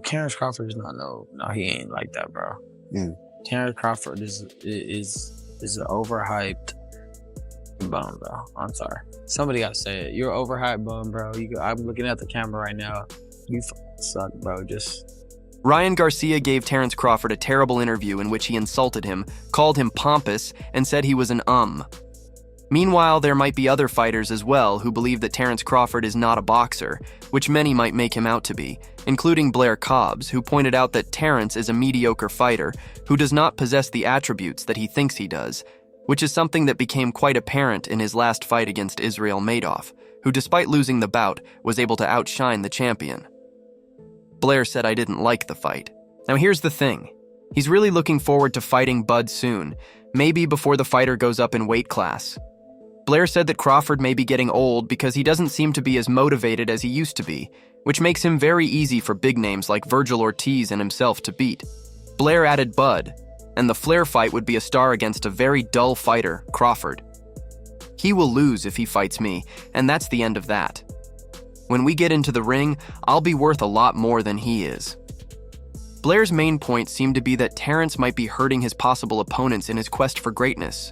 Terence Crawford is not no, he ain't like that, bro. Yeah. Terence Crawford is an overhyped bum, bro. I'm sorry. Somebody gotta say it. You're an overhyped bum, bro. I'm looking at the camera right now. You suck, bro. Ryan Garcia gave Terence Crawford a terrible interview in which he insulted him, called him pompous, and said he was an Meanwhile, there might be other fighters as well who believe that Terence Crawford is not a boxer, which many might make him out to be, including Blair Cobbs, who pointed out that Terence is a mediocre fighter who does not possess the attributes that he thinks he does, which is something that became quite apparent in his last fight against Israel Madoff, who despite losing the bout, was able to outshine the champion. Blair said, "I didn't like the fight." Now here's the thing. He's really looking forward to fighting Bud soon, maybe before the fighter goes up in weight class. Blair said that Crawford may be getting old because he doesn't seem to be as motivated as he used to be, which makes him very easy for big names like Virgil Ortiz and himself to beat. Blair added Bud, and the Flair fight would be a star against a very dull fighter, Crawford. He will lose if he fights me, and that's the end of that. When we get into the ring, I'll be worth a lot more than he is. Blair's main point seemed to be that Terence might be hurting his possible opponents in his quest for greatness,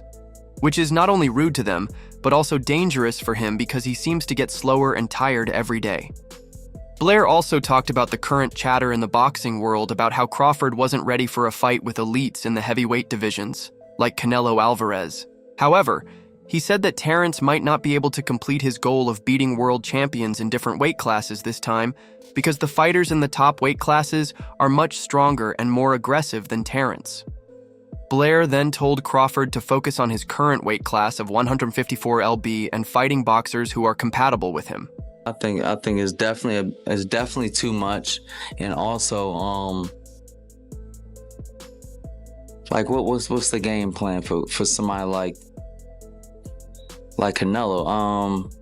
which is not only rude to them, but also dangerous for him because he seems to get slower and tired every day. Blair also talked about the current chatter in the boxing world about how Crawford wasn't ready for a fight with elites in the heavyweight divisions, like Canelo Alvarez. However, he said that Terence might not be able to complete his goal of beating world champions in different weight classes this time because the fighters in the top weight classes are much stronger and more aggressive than Terence. Blair then told Crawford to focus on his current weight class of 154 lb and fighting boxers who are compatible with him. I think it's definitely too much, and also like what's the game plan for somebody like Canelo?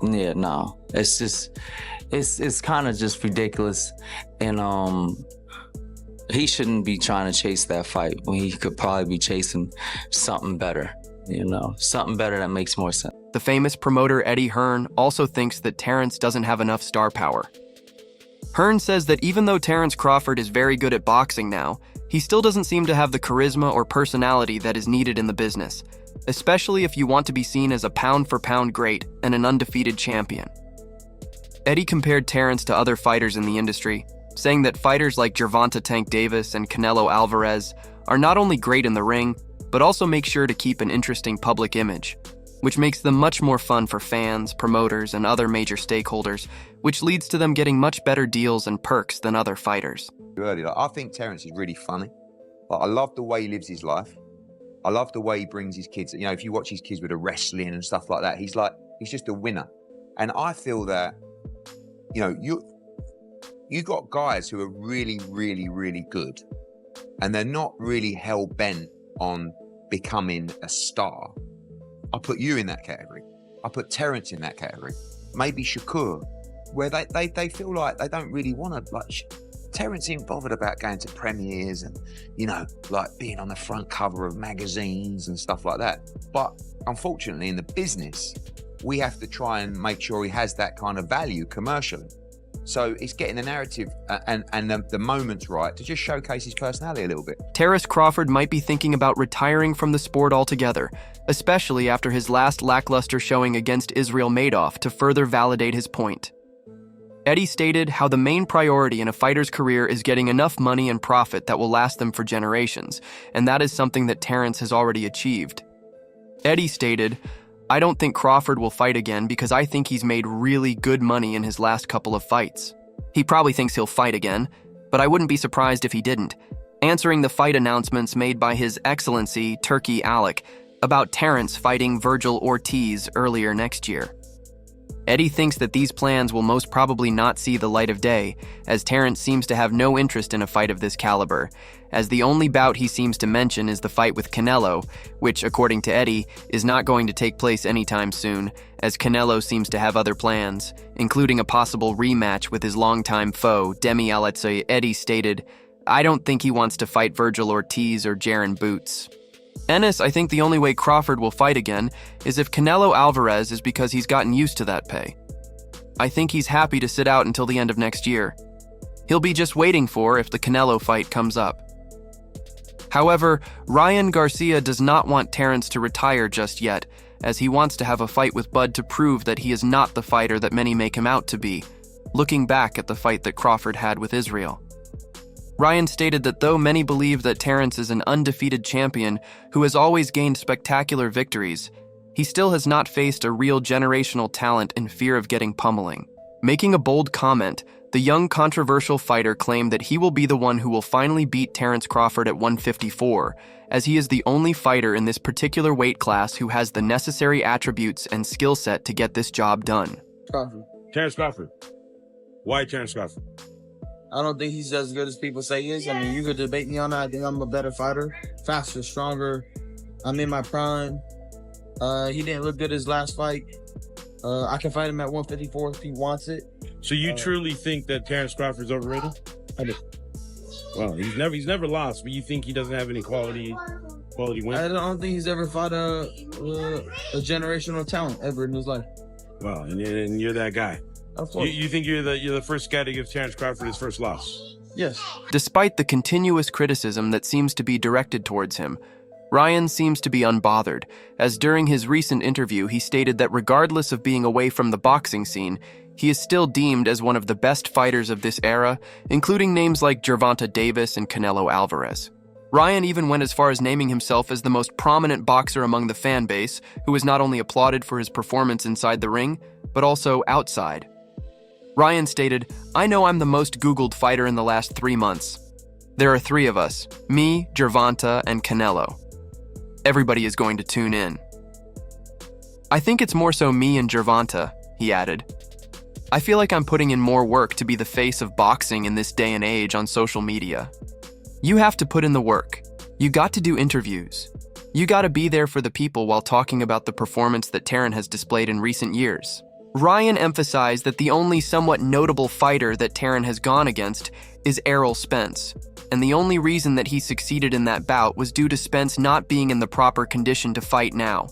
Yeah, no, it's just it's kind of just ridiculous, and he shouldn't be trying to chase that fight when he could probably be chasing something better, something better that makes more sense. The famous promoter Eddie Hearn also thinks that Terence doesn't have enough star power. Hearn says that even though Terence Crawford is very good at boxing now, he still doesn't seem to have the charisma or personality that is needed in the business, especially if you want to be seen as a pound-for-pound great and an undefeated champion. Eddie compared Terence to other fighters in the industry, saying that fighters like Gervonta Tank Davis and Canelo Alvarez are not only great in the ring, but also make sure to keep an interesting public image, which makes them much more fun for fans, promoters, and other major stakeholders, which leads to them getting much better deals and perks than other fighters. I think Terence is really funny. I love the way he lives his life. I love the way he brings his kids. If you watch his kids with the wrestling and stuff like that, he's just a winner. And I feel that, you got guys who are really, really, really good, and they're not really hell-bent on becoming a star. I put you in that category. I put Terence in that category. Maybe Shakur, where they feel like they don't really want to, Terence ain't bothered about going to premieres and, being on the front cover of magazines and stuff like that. But unfortunately, in the business, we have to try and make sure he has that kind of value commercially. So it's getting the narrative and the moments right to just showcase his personality a little bit. Terence Crawford might be thinking about retiring from the sport altogether, especially after his last lackluster showing against Israel Madoff to further validate his point. Eddie stated how the main priority in a fighter's career is getting enough money and profit that will last them for generations, and that is something that Terence has already achieved. Eddie stated, "I don't think Crawford will fight again because I think he's made really good money in his last couple of fights. He probably thinks he'll fight again, but I wouldn't be surprised if he didn't," answering the fight announcements made by His Excellency Turki Alek about Terence fighting Virgil Ortiz earlier next year. Eddie thinks that these plans will most probably not see the light of day, as Terence seems to have no interest in a fight of this caliber, as the only bout he seems to mention is the fight with Canelo, which, according to Eddie, is not going to take place anytime soon, as Canelo seems to have other plans, including a possible rematch with his longtime foe, Demi Aletse. Eddie stated, "I don't think he wants to fight Virgil Ortiz or Jaron Boots." Ennis, I think the only way Crawford will fight again is if Canelo Alvarez is because he's gotten used to that pay. I think he's happy to sit out until the end of next year. He'll be just waiting for if the Canelo fight comes up. However, Ryan Garcia does not want Terence to retire just yet, as he wants to have a fight with Bud to prove that he is not the fighter that many make him out to be, looking back at the fight that Crawford had with Israel. Ryan stated that though many believe that Terence is an undefeated champion who has always gained spectacular victories, he still has not faced a real generational talent in fear of getting pummeling. Making a bold comment, the young controversial fighter claimed that he will be the one who will finally beat Terence Crawford at 154, as he is the only fighter in this particular weight class who has the necessary attributes and skill set to get this job done. Crawford. Terence Crawford. Why Terence Crawford? I don't think he's as good as people say he is. I mean, you could debate me on that. I think I'm a better fighter, faster, stronger. I'm in my prime. He didn't look good his last fight. I can fight him at 154 if he wants it. So you truly think that Terence Crawford's overrated? I do. Well, he's never lost, but you think he doesn't have any quality wins? I don't think he's ever fought a generational talent ever in his life. Well, and you're that guy. Of course. You think you're the first guy to give Terence Crawford his first loss? Yes. Despite the continuous criticism that seems to be directed towards him, Ryan seems to be unbothered, as during his recent interview he stated that regardless of being away from the boxing scene, he is still deemed as one of the best fighters of this era, including names like Gervonta Davis and Canelo Alvarez. Ryan even went as far as naming himself as the most prominent boxer among the fan base, who is not only applauded for his performance inside the ring, but also outside. Ryan stated, "I know I'm the most Googled fighter in the last 3 months. There are 3 of us, me, Gervonta, and Canelo. Everybody is going to tune in. I think it's more so me and Gervonta," he added. "I feel like I'm putting in more work to be the face of boxing in this day and age on social media. You have to put in the work. You got to do interviews. You got to be there for the people while talking about the performance that Terence has displayed in recent years." Ryan emphasized that the only somewhat notable fighter that Terence has gone against is Errol Spence, and the only reason that he succeeded in that bout was due to Spence not being in the proper condition to fight now.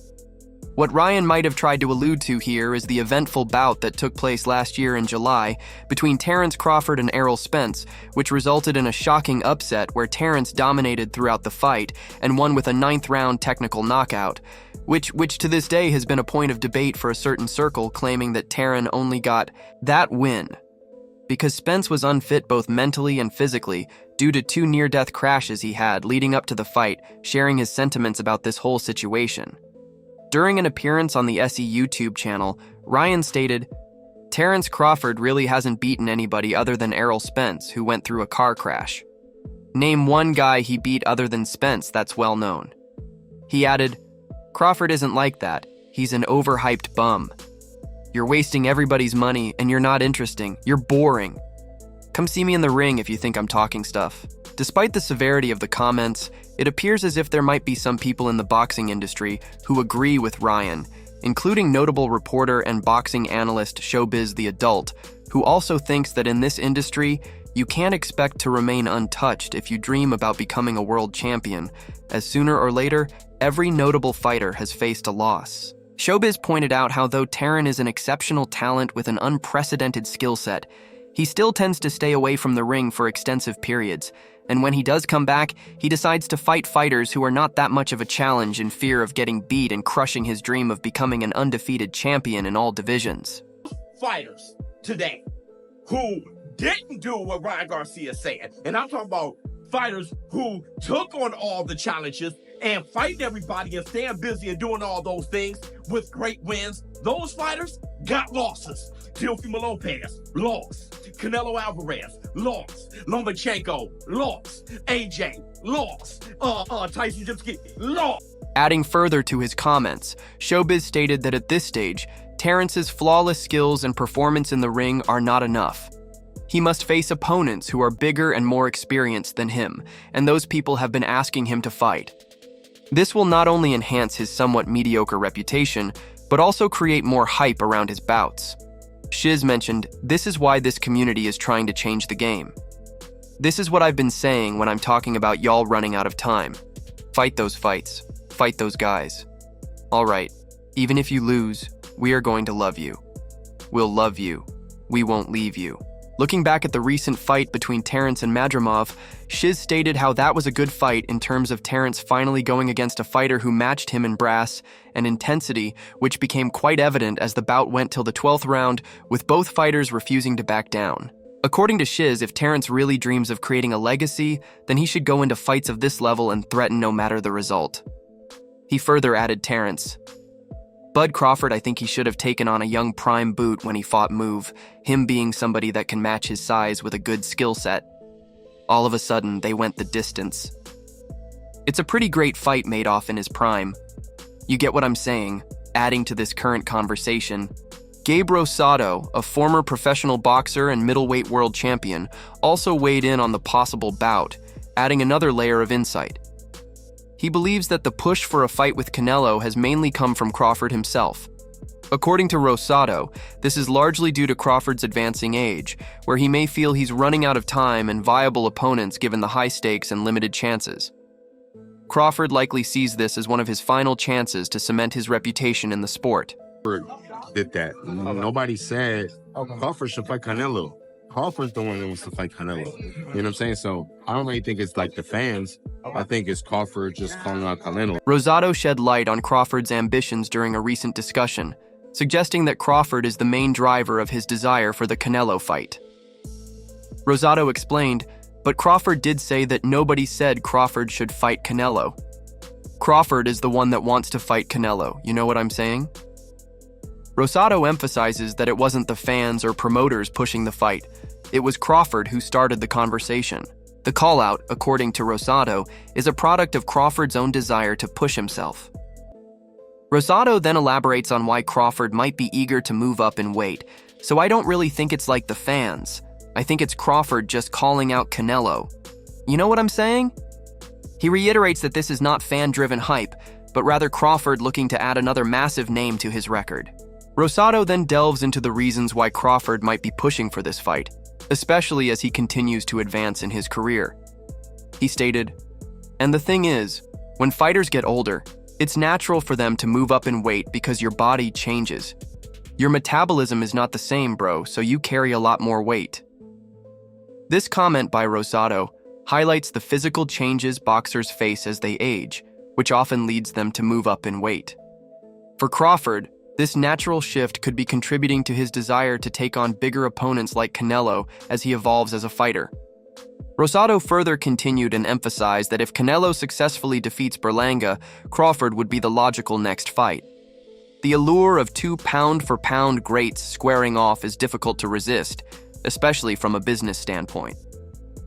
What Ryan might have tried to allude to here is the eventful bout that took place last year in July between Terence Crawford and Errol Spence, which resulted in a shocking upset where Terence dominated throughout the fight and won with a 9th-round technical knockout, which to this day has been a point of debate for a certain circle, claiming that Terence only got that win because Spence was unfit both mentally and physically due to 2 near-death crashes he had leading up to the fight, sharing his sentiments about this whole situation. During an appearance on the SE YouTube channel, Ryan stated, "Terence Crawford really hasn't beaten anybody other than Errol Spence, who went through a car crash. Name one guy he beat other than Spence that's well known." He added, "Crawford isn't like that. He's an overhyped bum. You're wasting everybody's money and you're not interesting. You're boring. Come see me in the ring if you think I'm talking stuff." Despite the severity of the comments, it appears as if there might be some people in the boxing industry who agree with Ryan, including notable reporter and boxing analyst Showbiz the Adult, who also thinks that in this industry, you can't expect to remain untouched if you dream about becoming a world champion, as sooner or later, every notable fighter has faced a loss. Showbiz pointed out how though Terence is an exceptional talent with an unprecedented skill set, he still tends to stay away from the ring for extensive periods, and when he does come back, he decides to fight fighters who are not that much of a challenge in fear of getting beat and crushing his dream of becoming an undefeated champion in all divisions. Fighters today who didn't do what Ryan Garcia said, and I'm talking about fighters who took on all the challenges and fighting everybody and staying busy and doing all those things with great wins, those fighters got losses. Teofimo Lopez, lost. Canelo Alvarez, lost. Lomachenko, lost. AJ, lost. Tyson Jimsky, lost. Adding further to his comments, Showbiz stated that at this stage, Terence's flawless skills and performance in the ring are not enough. He must face opponents who are bigger and more experienced than him, and those people have been asking him to fight. This will not only enhance his somewhat mediocre reputation, but also create more hype around his bouts. Shiz mentioned, "This is why this community is trying to change the game. This is what I've been saying when I'm talking about y'all running out of time. Fight those fights. Fight those guys. All right, even if you lose, we are going to love you. We'll love you. We won't leave you." Looking back at the recent fight between Terence and Madrimov, Shiz stated how that was a good fight in terms of Terence finally going against a fighter who matched him in brass and intensity, which became quite evident as the bout went till the 12th round, with both fighters refusing to back down. According to Shiz, if Terence really dreams of creating a legacy, then he should go into fights of this level and threaten no matter the result. He further added Terence, Bud Crawford, I think he should have taken on a young prime boot when he fought Move, him being somebody that can match his size with a good skill set. All of a sudden, they went the distance. It's a pretty great fight made off in his prime. You get what I'm saying? Adding to this current conversation, Gabe Rosado, a former professional boxer and middleweight world champion, also weighed in on the possible bout, adding another layer of insight. He believes that the push for a fight with Canelo has mainly come from Crawford himself. According to Rosado, this is largely due to Crawford's advancing age, where he may feel he's running out of time and viable opponents given the high stakes and limited chances. Crawford likely sees this as one of his final chances to cement his reputation in the sport. Did that. Nobody said Crawford should fight Canelo. Crawford's the one that wants to fight Canelo. You know what I'm saying? So I don't really think it's like the fans. I think it's Crawford just calling out Canelo. Rosado shed light on Crawford's ambitions during a recent discussion, suggesting that Crawford is the main driver of his desire for the Canelo fight. Rosado explained, but Crawford did say that nobody said Crawford should fight Canelo. Crawford is the one that wants to fight Canelo, you know what I'm saying? Rosado emphasizes that it wasn't the fans or promoters pushing the fight. It was Crawford who started the conversation. The call-out, according to Rosado, is a product of Crawford's own desire to push himself. Rosado then elaborates on why Crawford might be eager to move up in weight, so I don't really think it's like the fans. I think it's Crawford just calling out Canelo. You know what I'm saying? He reiterates that this is not fan-driven hype, but rather Crawford looking to add another massive name to his record. Rosado then delves into the reasons why Crawford might be pushing for this fight, especially as he continues to advance in his career. He stated, "And the thing is, when fighters get older, it's natural for them to move up in weight because your body changes. Your metabolism is not the same, bro, so you carry a lot more weight." This comment by Rosado highlights the physical changes boxers face as they age, which often leads them to move up in weight. For Crawford, this natural shift could be contributing to his desire to take on bigger opponents like Canelo as he evolves as a fighter. Rosado further continued and emphasized that if Canelo successfully defeats Berlanga, Crawford would be the logical next fight. The allure of two pound-for-pound greats squaring off is difficult to resist, especially from a business standpoint.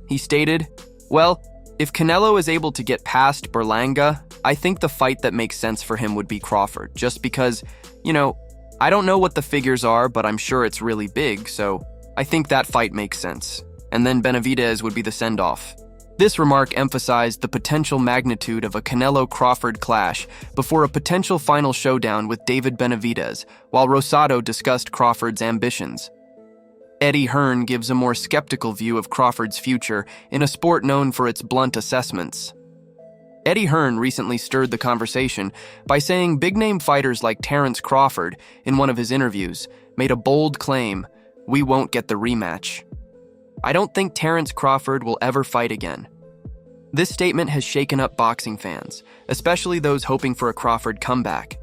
He stated, "Well, if Canelo is able to get past Berlanga, I think the fight that makes sense for him would be Crawford, just because, I don't know what the figures are, but I'm sure it's really big, so I think that fight makes sense. And then Benavidez would be the send-off." This remark emphasized the potential magnitude of a Canelo-Crawford clash before a potential final showdown with David Benavidez, while Rosado discussed Crawford's ambitions. Eddie Hearn gives a more skeptical view of Crawford's future in a sport known for its blunt assessments. Eddie Hearn recently stirred the conversation by saying big-name fighters like Terence Crawford, in one of his interviews, made a bold claim, "We won't get the rematch." I don't think Terence Crawford will ever fight again. This statement has shaken up boxing fans, especially those hoping for a Crawford comeback.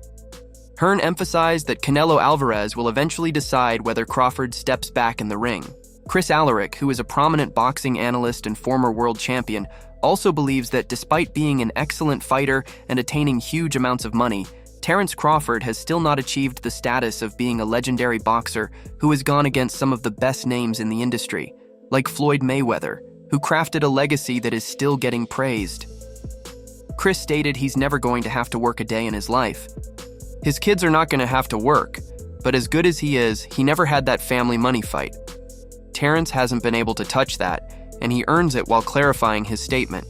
Hearn emphasized that Canelo Alvarez will eventually decide whether Crawford steps back in the ring. Chris Alaric, who is a prominent boxing analyst and former world champion, also believes that despite being an excellent fighter and attaining huge amounts of money, Terence Crawford has still not achieved the status of being a legendary boxer who has gone against some of the best names in the industry, like Floyd Mayweather, who crafted a legacy that is still getting praised. Chris stated he's never going to have to work a day in his life. His kids are not going to have to work, but as good as he is, he never had that family money fight. Terence hasn't been able to touch that, and he earns it while clarifying his statement.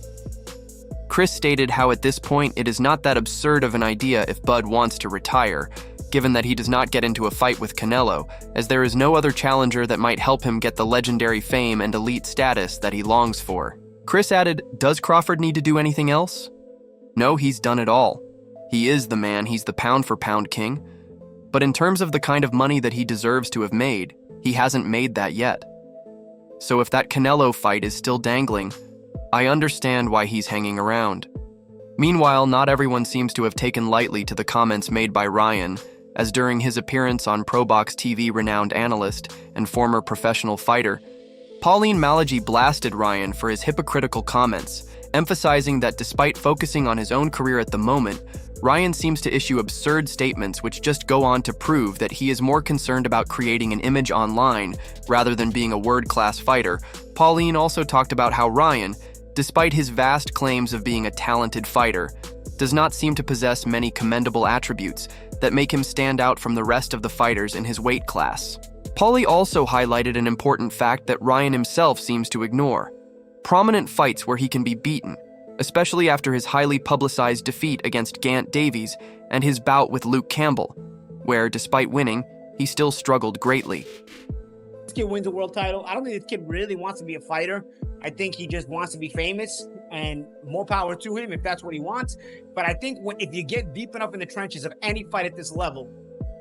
Chris stated how at this point it is not that absurd of an idea if Bud wants to retire, given that he does not get into a fight with Canelo, as there is no other challenger that might help him get the legendary fame and elite status that he longs for. Chris added, "Does Crawford need to do anything else? No, he's done it all. He is the man, he's the pound-for-pound king. But in terms of the kind of money that he deserves to have made, he hasn't made that yet. So if that Canelo fight is still dangling, I understand why he's hanging around. Meanwhile, not everyone seems to have taken lightly to the comments made by Ryan, as during his appearance on ProBox TV, renowned analyst and former professional fighter, Pauline Malaji blasted Ryan for his hypocritical comments, emphasizing that despite focusing on his own career at the moment, Ryan seems to issue absurd statements which just go on to prove that he is more concerned about creating an image online rather than being a world-class fighter. Pauline also talked about how Ryan, despite his vast claims of being a talented fighter, does not seem to possess many commendable attributes that make him stand out from the rest of the fighters in his weight class. Paulie also highlighted an important fact that Ryan himself seems to ignore: prominent fights where he can be beaten, especially after his highly publicized defeat against Gant Davies and his bout with Luke Campbell, where, despite winning, he still struggled greatly. This kid wins a world title. I don't think this kid really wants to be a fighter. I think he just wants to be famous, and more power to him if that's what he wants. But I think if you get deep enough in the trenches of any fight at this level,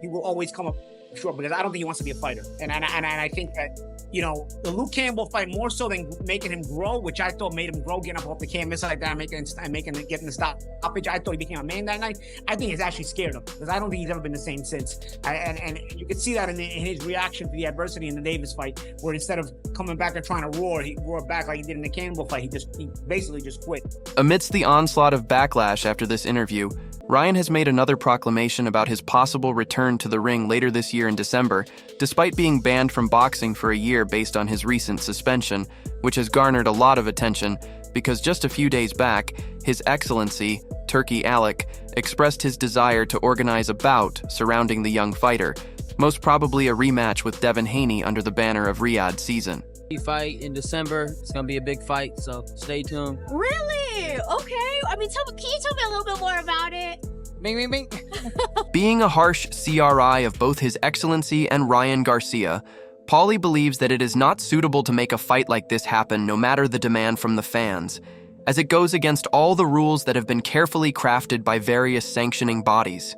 he will always come up short, because I don't think he wants to be a fighter. And I think that, the Luke Campbell fight, more so than making him grow, which I thought made him grow, getting up off the canvas like that, getting the stoppage. I thought he became a man that night. I think it's actually scared him, because I don't think he's ever been the same since. And you could see that in his reaction to the adversity in the Davis fight, where instead of coming back and trying to roar, he roared back like he did in the Campbell fight. He basically just quit. Amidst the onslaught of backlash after this interview, Ryan has made another proclamation about his possible return to the ring later this year in December, despite being banned from boxing for a year based on his recent suspension, which has garnered a lot of attention because just a few days back, His Excellency, Turki Alec, expressed his desire to organize a bout surrounding the young fighter, most probably a rematch with Devin Haney under the banner of Riyadh season. Fight in December. It's gonna be a big fight, so stay tuned. Really? Okay. I mean, can you tell me a little bit more about it? Bing, bing, bing. Being a harsh CRI of both His Excellency and Ryan Garcia, Paulie believes that it is not suitable to make a fight like this happen no matter the demand from the fans, as it goes against all the rules that have been carefully crafted by various sanctioning bodies.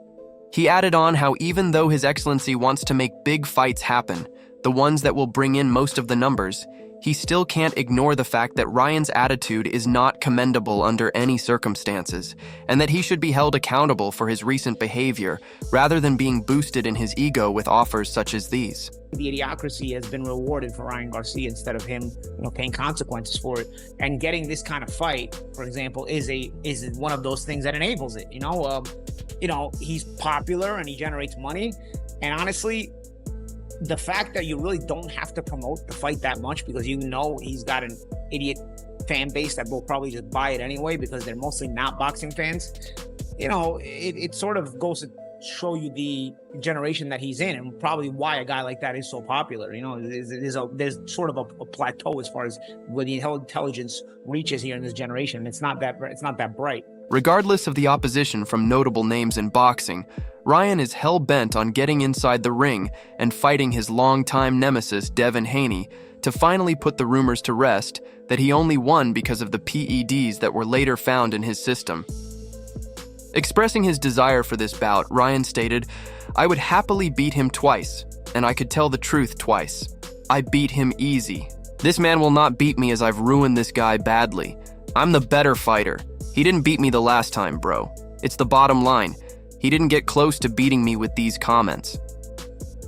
He added on how even though His Excellency wants to make big fights happen, the ones that will bring in most of the numbers, he still can't ignore the fact that Ryan's attitude is not commendable under any circumstances, and that he should be held accountable for his recent behavior, rather than being boosted in his ego with offers such as these. The idiocracy has been rewarded for Ryan Garcia instead of him, paying consequences for it. And getting this kind of fight, for example, is one of those things that enables it. He's popular and he generates money, and honestly, the fact that you really don't have to promote the fight that much, because he's got an idiot fan base that will probably just buy it anyway, because they're mostly not boxing fans. It sort of goes to show you the generation that he's in, and probably why a guy like that is so popular. There's sort of a plateau as far as where the intelligence reaches here in this generation. It's not that bright. Regardless of the opposition from notable names in boxing, Ryan is hell-bent on getting inside the ring and fighting his longtime nemesis Devin Haney to finally put the rumors to rest that he only won because of the PEDs that were later found in his system. Expressing his desire for this bout, Ryan stated, "I would happily beat him twice, and I could tell the truth twice. I beat him easy. This man will not beat me as I've ruined this guy badly. I'm the better fighter. He didn't beat me the last time, bro. It's the bottom line. He didn't get close to beating me with these comments."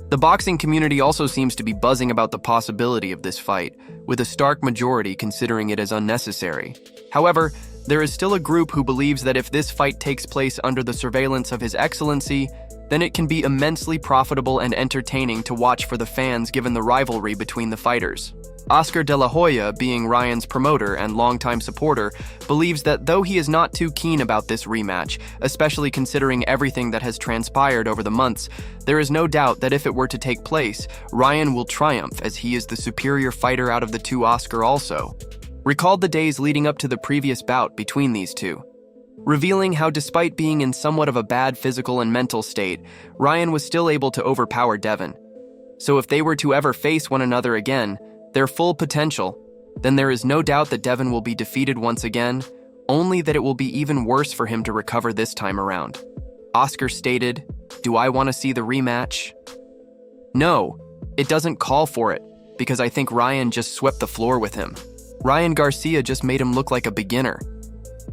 The boxing community also seems to be buzzing about the possibility of this fight, with a stark majority considering it as unnecessary. However, there is still a group who believes that if this fight takes place under the surveillance of His Excellency, then it can be immensely profitable and entertaining to watch for the fans given the rivalry between the fighters. Oscar De La Hoya, being Ryan's promoter and longtime supporter, believes that though he is not too keen about this rematch, especially considering everything that has transpired over the months, there is no doubt that if it were to take place, Ryan will triumph as he is the superior fighter out of the two. Oscar also recalled the days leading up to the previous bout between these two, revealing how despite being in somewhat of a bad physical and mental state, Ryan was still able to overpower Devin. So if they were to ever face one another again, their full potential, then there is no doubt that Devin will be defeated once again, only that it will be even worse for him to recover this time around. Oscar stated, "Do I want to see the rematch? No, it doesn't call for it. because I think Ryan just swept the floor with him. Ryan Garcia just made him look like a beginner.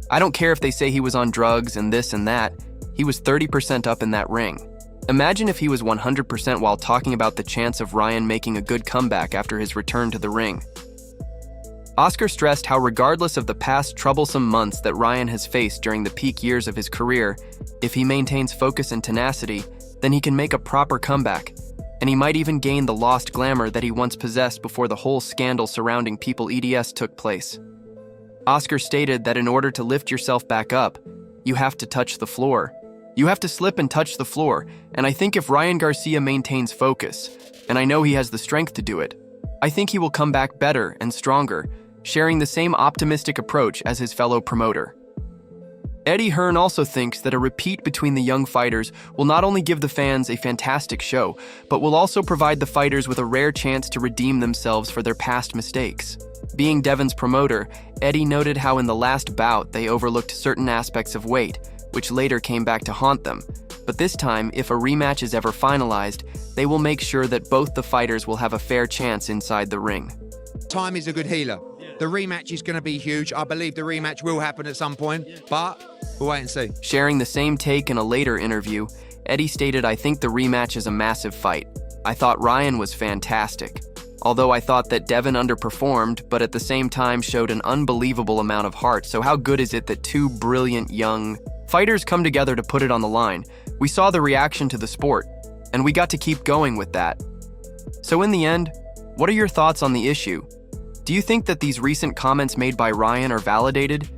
I don't care if they say he was on drugs and this and that, he was 30% up in that ring. Imagine if he was 100% while talking about the chance of Ryan making a good comeback after his return to the ring. Oscar stressed how regardless of the past troublesome months that Ryan has faced during the peak years of his career, if he maintains focus and tenacity, then he can make a proper comeback, and he might even gain the lost glamour that he once possessed before the whole scandal surrounding People EDS took place. Oscar stated that in order to lift yourself back up, you have to touch the floor. You have to slip and touch the floor, and I think if Ryan Garcia maintains focus, and I know he has the strength to do it, I think he will come back better and stronger, sharing the same optimistic approach as his fellow promoter. Eddie Hearn also thinks that a repeat between the young fighters will not only give the fans a fantastic show, but will also provide the fighters with a rare chance to redeem themselves for their past mistakes. Being Devon's promoter, Eddie noted how in the last bout they overlooked certain aspects of weight, which later came back to haunt them. But this time, if a rematch is ever finalized, they will make sure that both the fighters will have a fair chance inside the ring. Time is a good healer. The rematch is going to be huge. I believe the rematch will happen at some point, but we'll wait and see. Sharing the same take in a later interview, Eddie stated, "I think the rematch is a massive fight. I thought Ryan was fantastic. Although I thought that Devon underperformed, but at the same time showed an unbelievable amount of heart. So how good is it that two brilliant young fighters come together to put it on the line? We saw the reaction to the sport, and we got to keep going with that." So in the end, what are your thoughts on the issue? Do you think that these recent comments made by Ryan are validated?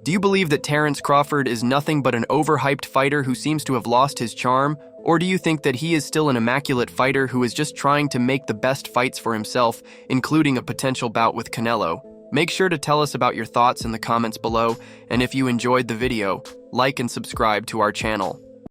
Do you believe that Terence Crawford is nothing but an overhyped fighter who seems to have lost his charm? Or do you think that he is still an immaculate fighter who is just trying to make the best fights for himself, including a potential bout with Canelo? Make sure to tell us about your thoughts in the comments below, and if you enjoyed the video, like and subscribe to our channel.